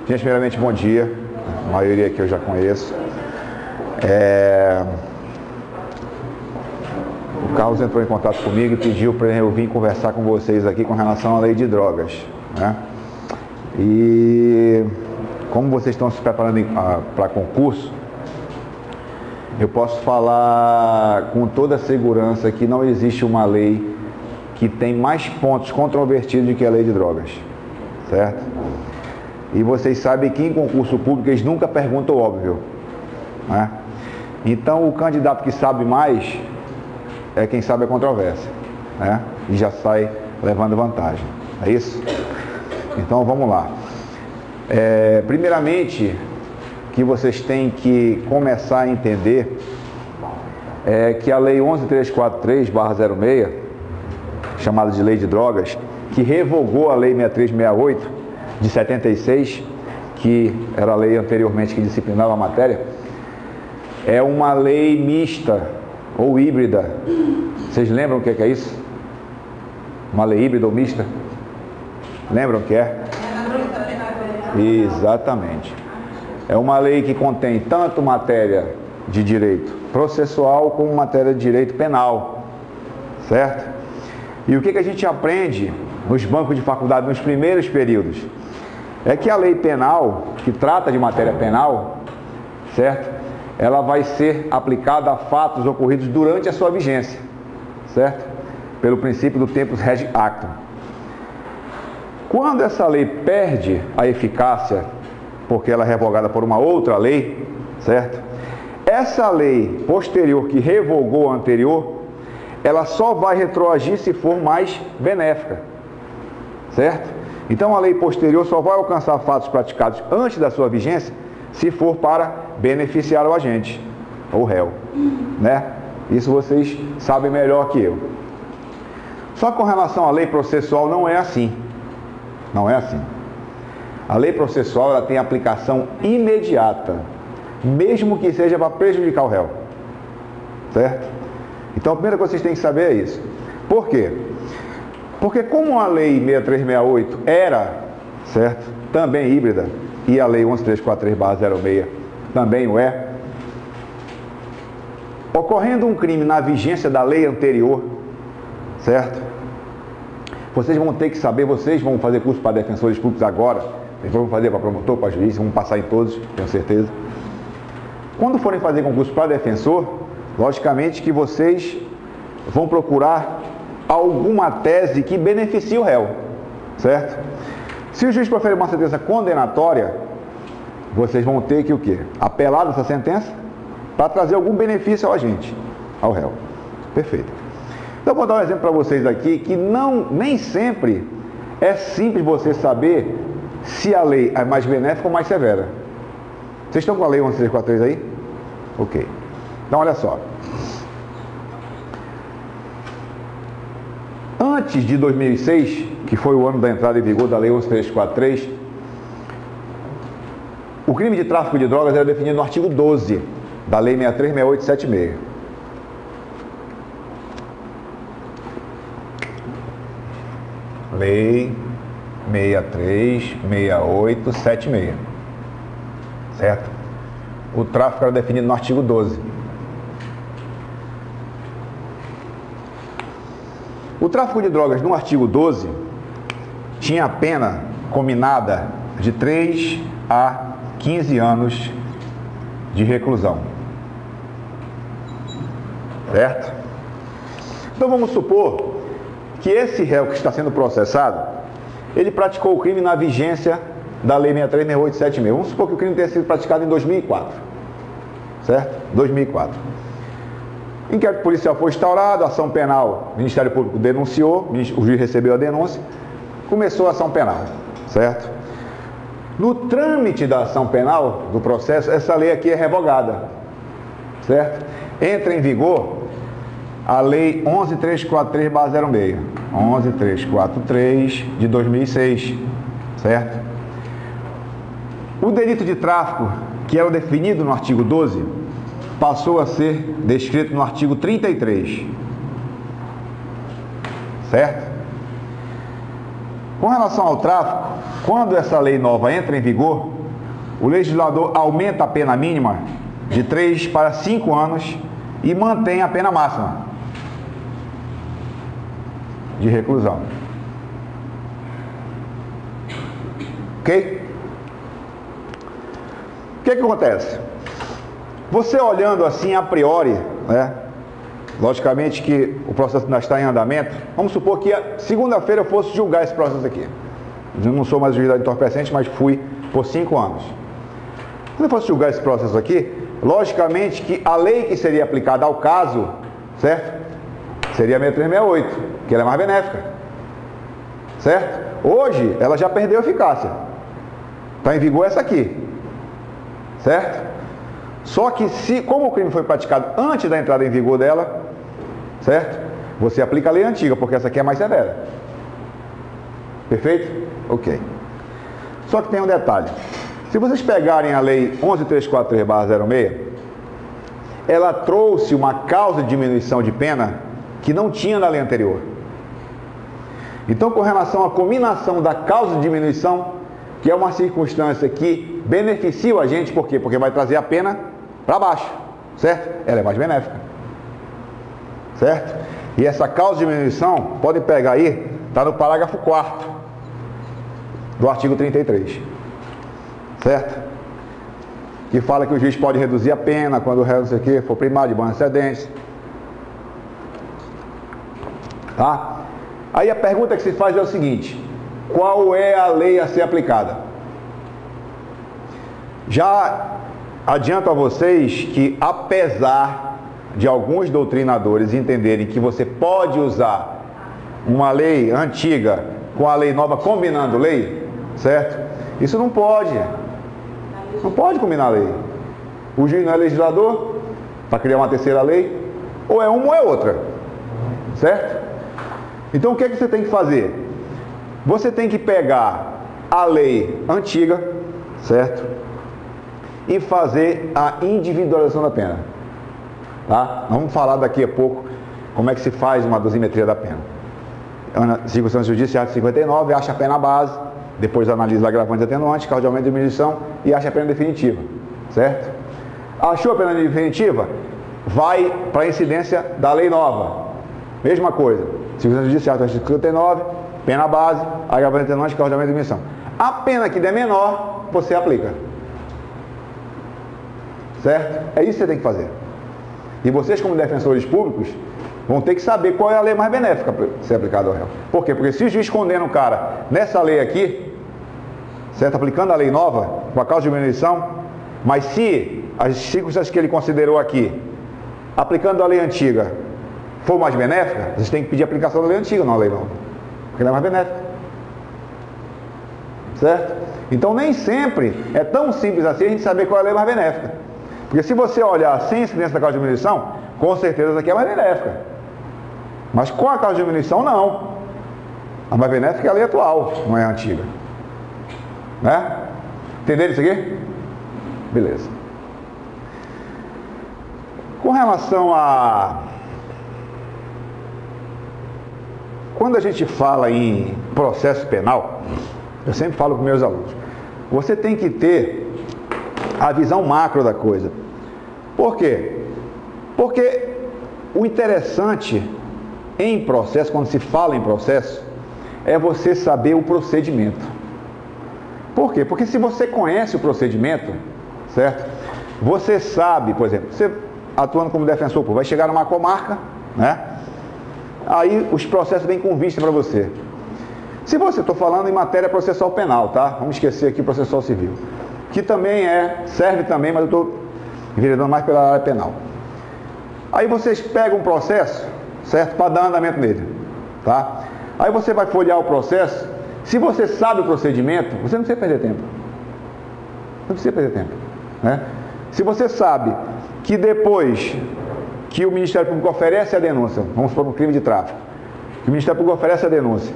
Gente, primeiramente, bom dia. A maioria aqui eu já conheço. O Carlos entrou em contato comigo e pediu para eu vir conversar com vocês aqui com relação à lei de drogas, né? E como vocês estão se preparando para concurso, eu posso falar com toda a segurança que não existe uma lei que tem mais pontos controvertidos do que a lei de drogas, certo? E vocês sabem que em concurso público eles nunca perguntam o óbvio, né? Então o candidato que sabe mais é quem sabe a controvérsia, né? E já sai levando vantagem, é isso? Então vamos lá. Primeiramente, que vocês têm que começar a entender é que a lei 11343/06, chamada de lei de drogas, que revogou a lei 6368 de 76, que era a lei anteriormente que disciplinava a matéria, é uma lei mista ou híbrida. Vocês lembram o que é isso? Uma lei híbrida ou mista? Lembram o que é? Exatamente. É uma lei que contém tanto matéria de direito processual como matéria de direito penal, certo? E o que a gente aprende nos bancos de faculdade nos primeiros períodos? É que a lei penal, que trata de matéria penal, certo? Ela vai ser aplicada a fatos ocorridos durante a sua vigência, certo? Pelo princípio do tempus regi actum. Quando essa lei perde a eficácia, porque ela é revogada por uma outra lei, certo? Essa lei posterior que revogou a anterior, ela só vai retroagir se for mais benéfica, certo? Então a lei posterior só vai alcançar fatos praticados antes da sua vigência se for para beneficiar o agente, ou réu, né? Isso vocês sabem melhor que eu. Só que com relação à lei processual não é assim. Não é assim. A lei processual ela tem aplicação imediata, mesmo que seja para prejudicar o réu, certo? Então a primeira coisa que vocês têm que saber é isso. Por quê? Porque como a lei 6368 era, certo, também híbrida, e a lei 11343/06 também o é, ocorrendo um crime na vigência da lei anterior, certo? Vocês vão ter que saber, vocês vão fazer curso para defensores públicos agora, depois vão fazer para promotor, para juiz, vão passar em todos, tenho certeza. Quando forem fazer concurso para defensor, logicamente que vocês vão procurar alguma tese que beneficie o réu, certo? Se o juiz proferir uma sentença condenatória, vocês vão ter que o quê? Apelar dessa sentença para trazer algum benefício ao agente, ao réu. Perfeito. Então, vou dar um exemplo para vocês aqui que nem sempre é simples você saber se a lei é mais benéfica ou mais severa. Vocês estão com a lei 11343 aí? Ok. Então, olha só. Antes de 2006, que foi o ano da entrada em vigor da lei 11343, o crime de tráfico de drogas era definido no artigo 12 da lei 6368/76. Lei 6368/76, certo? O tráfico era definido no artigo 12. O tráfico de drogas no artigo 12 tinha a pena combinada de 3 a 15 anos de reclusão, certo? Então vamos supor que esse réu que está sendo processado, ele praticou o crime na vigência da lei 6368/76. Vamos supor que o crime tenha sido praticado em 2004, certo? 2004. Inquérito policial foi instaurado, ação penal, o Ministério Público denunciou, o juiz recebeu a denúncia, começou a ação penal, certo? No trâmite da ação penal, do processo, essa lei aqui é revogada, certo? Entra em vigor a lei 11343/06, 11343 de 2006, certo? O delito de tráfico, que era definido no artigo 12, passou a ser descrito no artigo 33, certo? Com relação ao tráfico, quando essa lei nova entra em vigor, o legislador aumenta a pena mínima de 3 para 5 anos e mantém a pena máxima de reclusão. Ok? O que acontece? Você olhando assim a priori, né? Logicamente que o processo ainda está em andamento. Vamos supor que segunda-feira eu fosse julgar esse processo aqui. Eu não sou mais juiz de entorpecente, mas fui por 5 anos. Se eu fosse julgar esse processo aqui, logicamente que a lei que seria aplicada ao caso, certo? Seria a 6368, que ela é mais benéfica. Certo? Hoje, ela já perdeu eficácia. Está em vigor essa aqui. Certo? Só que como o crime foi praticado antes da entrada em vigor dela, certo? Você aplica a lei antiga, porque essa aqui é mais severa. Perfeito? Ok. Só que tem um detalhe. Se vocês pegarem a lei 11.343/06, ela trouxe uma causa de diminuição de pena que não tinha na lei anterior. Então, com relação à combinação da causa de diminuição, que é uma circunstância que beneficia o agente, por quê? Porque vai trazer a pena para baixo, certo? Ela é mais benéfica, certo? E essa causa de diminuição, pode pegar aí, está no parágrafo 4º do artigo 33, certo? Que fala que o juiz pode reduzir a pena quando o réu, não sei o que, for primário de bons antecedentes. Tá? Aí a pergunta que se faz é o seguinte: qual é a lei a ser aplicada? Já adianto a vocês que, apesar de alguns doutrinadores entenderem que você pode usar uma lei antiga com a lei nova combinando lei, certo? Isso não pode. Não pode combinar a lei. O juiz não é legislador para criar uma terceira lei. Ou é uma ou é outra. Certo? Então o que é que você tem que fazer? Você tem que pegar a lei antiga, certo? E fazer a individualização da pena. Tá? Vamos falar daqui a pouco como é que se faz uma dosimetria da pena. Circunstância judicial 59, acha a pena base, depois analisa agravante e atenuante, causa de aumento de diminuição e acha a pena definitiva. Certo? Achou a pena definitiva? Vai para a incidência da lei nova. Mesma coisa. Circunstância judicial 59, pena base, agravante e atenuante, causa de aumento de diminuição. A pena que der menor, você aplica. Certo? É isso que você tem que fazer. E vocês, como defensores públicos, vão ter que saber qual é a lei mais benéfica para ser aplicada ao réu. Por quê? Porque se o juiz condena o cara nessa lei aqui, certo? Aplicando a lei nova, com a causa de diminuição, mas se as circunstâncias que ele considerou aqui, aplicando a lei antiga, for mais benéfica, vocês têm que pedir a aplicação da lei antiga, não a lei nova. Porque ela é mais benéfica. Certo? Então nem sempre é tão simples assim a gente saber qual é a lei mais benéfica. Porque se você olhar sem incidência da causa de diminuição, com certeza essa aqui é mais benéfica. Mas com a causa de diminuição, não. A mais benéfica é a lei atual, não é a antiga. Né? Entenderam isso aqui? Beleza. Com relação a... Quando a gente fala em processo penal, eu sempre falo com meus alunos, você tem que ter a visão macro da coisa. Por quê? Porque o interessante em processo, quando se fala em processo, é você saber o procedimento. Por quê? Porque se você conhece o procedimento, certo? Você sabe, por exemplo, você atuando como defensor, vai chegar numa comarca, né? Aí os processos vêm com vista para você. Se você, estou falando em matéria processual penal, tá? Vamos esquecer aqui o processual civil, que também serve também, mas eu estou enveredando mais pela área penal. Aí vocês pegam um processo, certo? Para dar andamento nele, tá? Aí você vai folhear o processo. Se você sabe o procedimento, você não precisa perder tempo. Não precisa perder tempo, né? Se você sabe que depois que o Ministério Público oferece a denúncia, vamos supor um crime de tráfico, que o Ministério Público oferece a denúncia,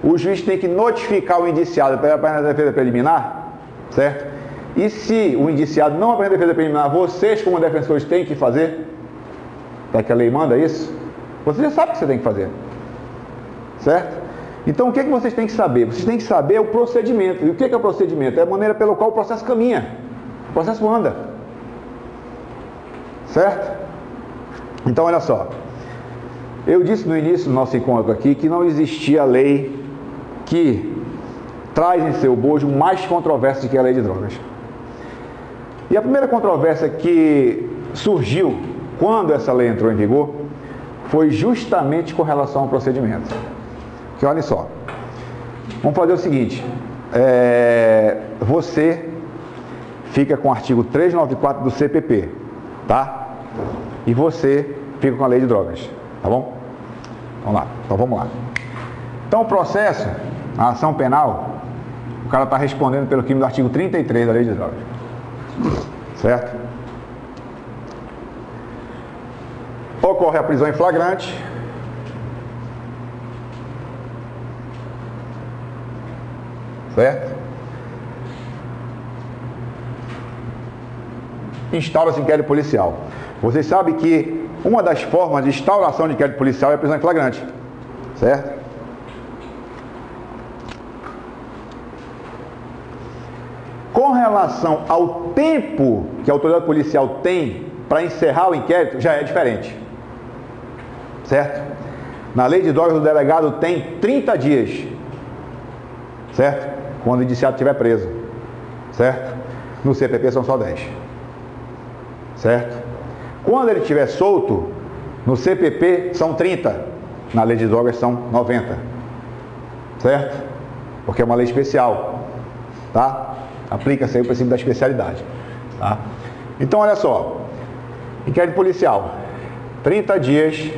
o juiz tem que notificar o indiciado para a defesa preliminar, certo? E se o indiciado não apresentar defesa preliminar, vocês como defensores têm que fazer, para que a lei manda isso, você já sabe o que você tem que fazer, certo? Então o que vocês têm que saber? Vocês têm que saber o procedimento. E o que é o procedimento? É a maneira pela qual o processo caminha. O processo anda. Certo? Então, olha só. Eu disse no início do nosso encontro aqui que não existia lei que traz em seu bojo mais controvérsia que a lei de drogas. E a primeira controvérsia que surgiu quando essa lei entrou em vigor foi justamente com relação ao procedimento. Que olha só, vamos fazer o seguinte, você fica com o artigo 394 do CPP, tá? E você fica com a lei de drogas, tá bom? Vamos lá, então vamos lá. Então o processo, a ação penal, o cara está respondendo pelo crime do artigo 33 da lei de drogas, certo? Ocorre a prisão em flagrante, certo? Instaura-se inquérito policial. Vocês sabem que uma das formas de instauração de inquérito policial é a prisão em flagrante, certo? Com relação ao tempo que a autoridade policial tem para encerrar o inquérito, já é diferente, certo? Na lei de drogas, o delegado tem 30 dias, certo? Quando o indiciado estiver preso, certo? No CPP são só 10, certo? Quando ele estiver solto, no CPP são 30, na lei de drogas são 90, certo? Porque é uma lei especial, tá? Aplica-se aí o princípio da especialidade, tá? Então, olha só, inquérito policial, 30 dias